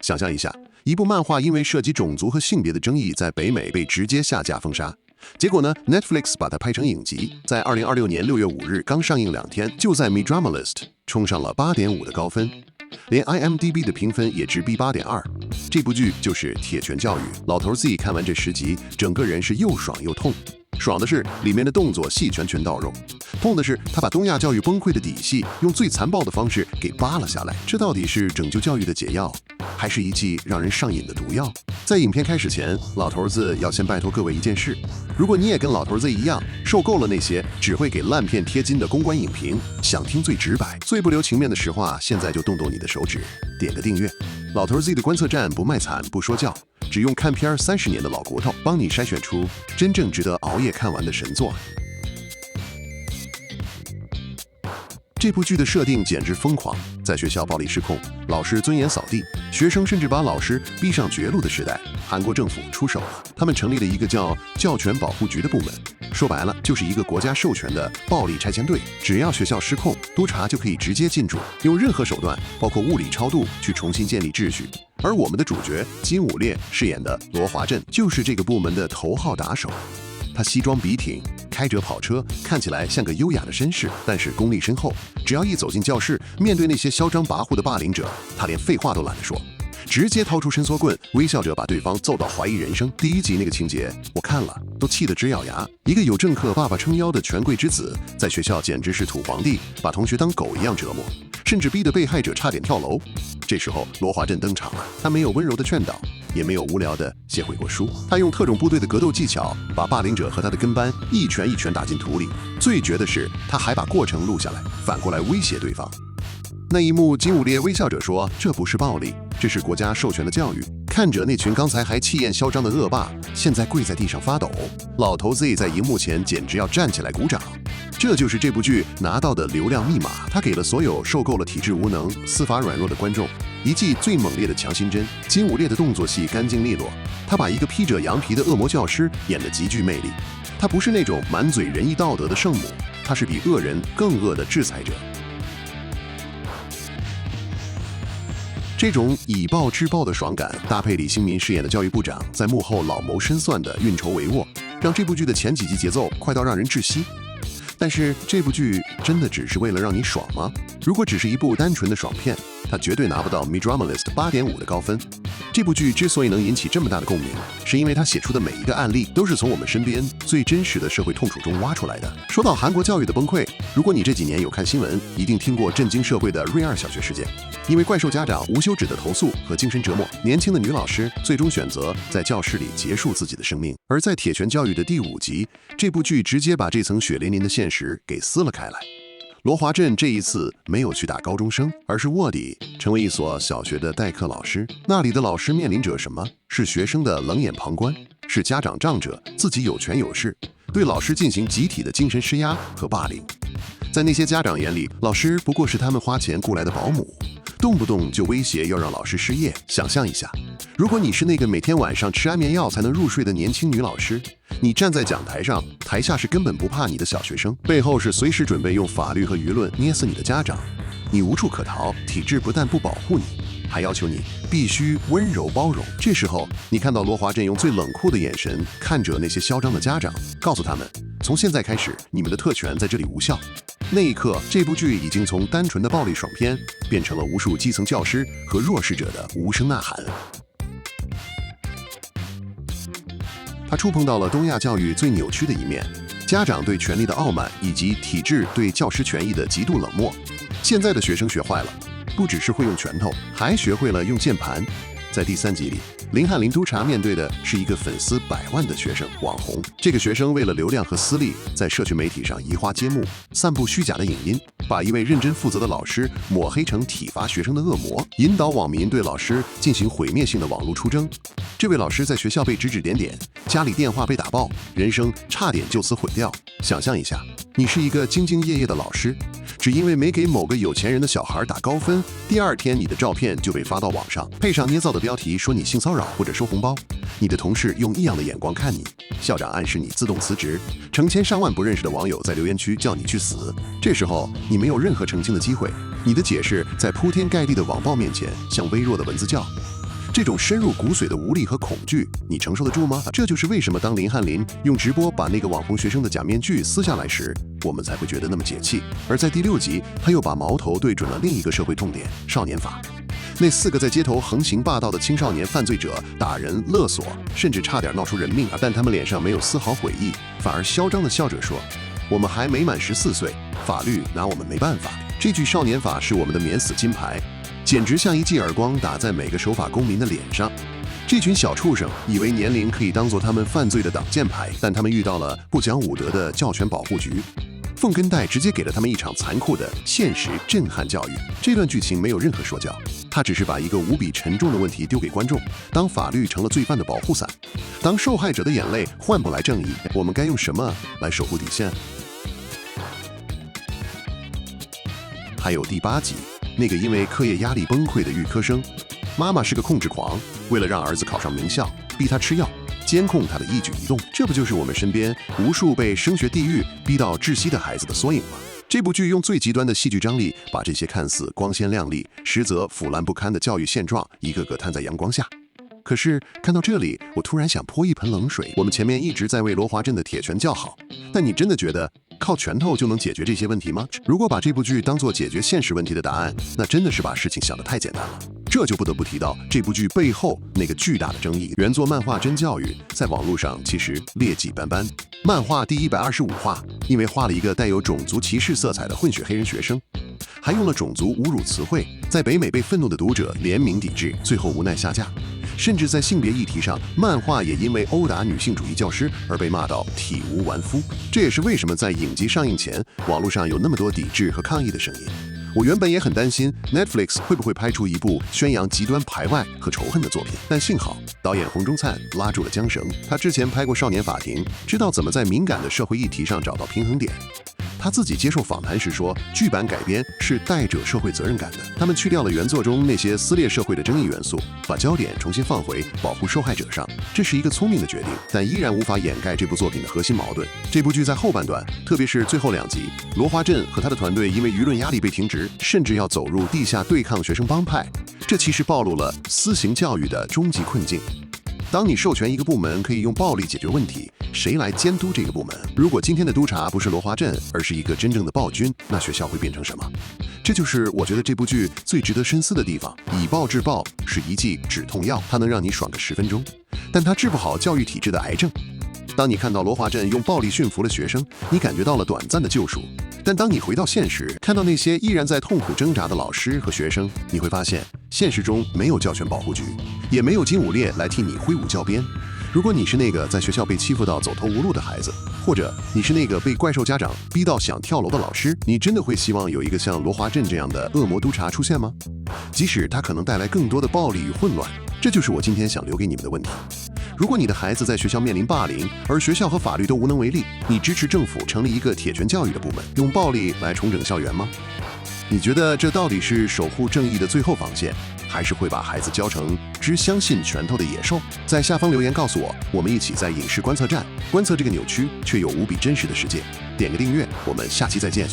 想象一下，一部漫畫因為涉及種族和性別的爭議，在北美被直接下架封殺。結果呢 ，Netflix 把它拍成影集，在2026年6月5日剛上映2天，就在 MeDramalist 衝上了8.5的高分，連 IMDB 的評分也直逼8.2。這部劇就是《鐵拳教育》。老頭 Z 看完這10集，整個人是又爽又痛。爽的是裡面的動作戲拳拳到肉，痛的是他把東亞教育崩潰的底細用最殘暴的方式給扒了下來。這到底是拯救教育的解藥，還是一劑讓人上癮的毒藥？在影片開始前，老頭子要先拜托各位一件事：如果你也跟老头子一樣，受夠了那些只會給爛片貼金的公關影評，想聽最直白、最不留情面的實話，現在就动动你的手指，點個訂閱。老頭 Z 的觀測站不賣慘不說教，只用看片30年的老骨頭，幫你篩選出真正值得熬夜看完的神作。這部劇的設定簡直瘋狂，在學校暴力失控，老師尊嚴掃地，學生甚至把老師逼上絕路的時代，韓國政府出手了。他們成立了一個叫教權保護局的部門，說白了就是一個国家授權的暴力拆遷队。只要學校失控，督察就可以直接进駐，用任何手段，包括物理超度，去重新建立秩序。而我們的主角金武烈飾演的羅華鎮就是這個部門的頭號打手。他西裝筆挺，開着跑車，看起來像個優雅的紳士，但是功力深厚。只要一走進教室，面對那些嚣張跋扈的霸凌者，他連廢話都懶得說，直接掏出伸縮棍，微笑着把對方揍到懷疑人生。第1集那個情節，我看了都氣得直咬牙。一個有政客爸爸撐腰的權貴之子，在學校簡直是土皇帝，把同學當狗一樣折磨，甚至逼得被害者差點跳樓。這時候羅華鎮登場了，他沒有溫柔的勸導，也沒有無聊的寫悔過書，他用特種部隊的格鬥技巧，把霸凌者和他的跟班一拳一拳打進土裡。最絕的是，他還把過程錄下來，反過來威脅對方。那一幕，金武烈微笑着說：“這不是暴力，這是国家授权的教育。”看着那群剛才還气焰囂張的惡霸，現在跪在地上發抖。老頭 Z 在熒幕前簡直要站起來鼓掌。這就是這部劇拿到的流量密碼，他給了所有受夠了體制無能、司法軟弱的觀眾一劑最猛烈的強心針。金武烈的動作戲乾淨利落，他把一個披着羊皮的惡魔教師演得極具魅力。他不是那種滿嘴仁義道德的聖母，他是比惡人更惡的制裁者。這種以暴制暴的爽感，搭配李星民飾演的教育部長在幕後老謀深算的運籌帷幄，讓這部劇的前幾集節奏快到讓人窒息。但是這部劇真的只是為了讓你爽嗎？如果只是一部單純的爽片，它絕對拿不到 MeDramalist 8.5的高分。這部劇之所以能引起這麼大的共鳴，是因為它寫出的每一個案例都是從我們身邊最真實的社會痛楚中挖出來的。說到韓國教育的崩潰，如果你這幾年有看新聞，一定聽過震驚社會的瑞二小學事件。因為怪獸家長无休止的投訴和精神折磨，年輕的女老師最終選擇在教室裡結束自己的生命。而在《鐵拳教育》的第5集，這部劇直接把這層血淋淋的現實給撕了開來。羅華鎮這一次沒有去打高中生，而是臥底，成為一所小學的代課老師。那裡的老師面臨着什麼？是學生的冷眼旁觀，是家長仗着自己有權有勢，對老師進行集體的精神施壓和霸凌。在那些家長眼裡，老師不過是他們花錢雇來的保姆，動不動就威脅要讓老師失業。想象一下，如果你是那個每天晚上吃安眠藥才能入睡的年輕女老師，你站在講台上，台下是根本不怕你的小學生，背後是隨時準備用法律和輿論捏死你的家長，你無處可逃，體制不但不保護你，還要求你必須溫柔包容。這時候，你看到羅華鎮用最冷酷的眼神看着那些囂張的家長，告訴他們，從現在開始，你們的特權在這裡無效。那一刻，這部劇已經從單純的暴力爽片，變成了無數基層教師和弱勢者的無聲吶喊。他觸碰到了東亞教育最扭曲的一面，家長對權力的傲慢，以及體制對教師權益的極度冷漠。現在的學生學壞了，不只是會用拳頭，還學會了用鍵盤。在第3集裡，林翰林督察面对的是一個粉絲100萬的學生網紅。這個學生為了流量和私利，在社群媒體上移花接木，散布虛假的影音，把一位認真負責的老師抹黑成體罰學生的惡魔，引導網民對老師進行毀滅性的網絡出征。這位老師在學校被指指點點，家裡電話被打爆，人生差點就此毀掉。想象一下，你是一個兢兢業業的老師，只因為沒給某個有錢人的小孩打高分，第2天你的照片就被發到網上，配上捏造的標題說你性騷擾或者收紅包。你的同事用異樣的眼光看你，校長暗示你自動辭職，成千上萬不認識的網友在留言區叫你去死。這時候你沒有任何澄清的機會，你的解釋在鋪天蓋地的網暴面前像微弱的蚊子叫。這種深入骨髓的無力和恐懼，你承受得住嗎？這就是為什麼當林漢林用直播把那個網紅學生的假面具撕下來時，我們才會覺得那麼解氣。而在第6集，他又把矛頭對準了另一個社會痛點——少年法。那4個在街頭橫行霸道的青少年犯罪者，打人、勒索，甚至差點鬧出人命，但他們臉上沒有絲毫悔意，反而囂張地笑着說：“我們還沒滿14歲，法律拿我們沒辦法。”這句少年法是我們的免死金牌，簡直像一記耳光打在每個守法公民的臉上。這群小畜生以為年齡可以當作他們犯罪的擋箭牌，但他們遇到了不講武德的教權保護局。奉根戴直接給了他們一场残酷的现實震撼教育。這段劇情沒有任何說教，他只是把一個無比沉重的問題丟給觀眾：當法律成了罪犯的保護傘，當受害者的眼淚換不來正義，我們該用什麼來守護底線？還有第8集，那個因為課業壓力崩潰的預科生，媽媽是個控制狂，為了讓兒子考上名校，逼他吃藥，監控他的一舉一動。這不就是我們身邊無數被升學地獄逼到窒息的孩子的縮影嗎？這部劇用最極端的戲劇張力，把這些看似光鮮亮麗，實則腐爛不堪的教育現狀，一個個攤在陽光下。可是看到這裡，我突然想潑一盆冷水。我們前面一直在為羅華鎮的鐵拳叫好，但你真的覺得靠拳頭就能解決這些問題嗎？如果把這部劇當作解決現實問題的答案，那真的是把事情想得太簡單了。這就不得不提到這部劇背後那個巨大的爭議。原作漫畫真教育在網絡上其實劣跡斑斑。漫畫第125話，因為畫了一個帶有種族歧視色彩的混血黑人學生，還用了種族侮辱詞彙，在北美被憤怒的讀者聯名抵制，最後無奈下架。甚至在性別議題上，漫畫也因為毆打女性主義教師而被罵到體無完膚。這也是為什麼在影集上映前，網絡上有那麼多抵制和抗議的聲音。我原本也很擔心 Netflix 會不會拍出一部宣揚極端排外和仇恨的作品，但幸好導演洪忠燦拉住了韁繩。他之前拍過《少年法庭》，知道怎麼在敏感的社會議題上找到平衡點。他自己接受訪談時說，劇版改編是帶着社會責任感的，他們去掉了原作中那些撕裂社會的爭議元素，把焦點重新放回保護受害者上。這是一個聰明的決定，但依然無法掩蓋這部作品的核心矛盾。這部劇在後半段，特別是最後2集，羅華鎮和他的團隊因為輿論壓力被停職，甚至要走入地下對抗學生幫派，這其實暴露了私刑教育的終極困境。當你授權一個部門可以用暴力解決問題，誰來監督這個部門？如果今天的督察不是羅華鎮，而是一個真正的暴君，那學校會變成什麼？這就是我覺得這部劇最值得深思的地方。以暴制暴是一劑止痛藥，它能讓你爽個10分鐘，但它治不好教育體制的癌症。當你看到羅華鎮用暴力馴服了學生，你感覺到了短暫的救贖。但當你回到現實，看到那些依然在痛苦掙扎的老師和學生，你會發現，現實中沒有教權保護局，也沒有金武烈來替你揮舞教鞭。如果你是那個在學校被欺負到走投无路的孩子，或者你是那個被怪獸家長逼到想跳樓的老師，你真的會希望有一個像羅華鎮這樣的惡魔督察出現嗎？即使他可能帶來更多的暴力與混亂，這就是我今天想留給你們的問題。如果你的孩子在學校面臨霸凌，而學校和法律都無能為力，你支持政府成立一個鐵拳教育的部門，用暴力來重整校園嗎？你覺得這到底是守護正義的最後防線，還是會把孩子教成只相信拳頭的野獸？在下方留言告訴我，我們一起在影視觀測站觀測這個扭曲卻又無比真實的世界。點個訂閱，我們下期再見。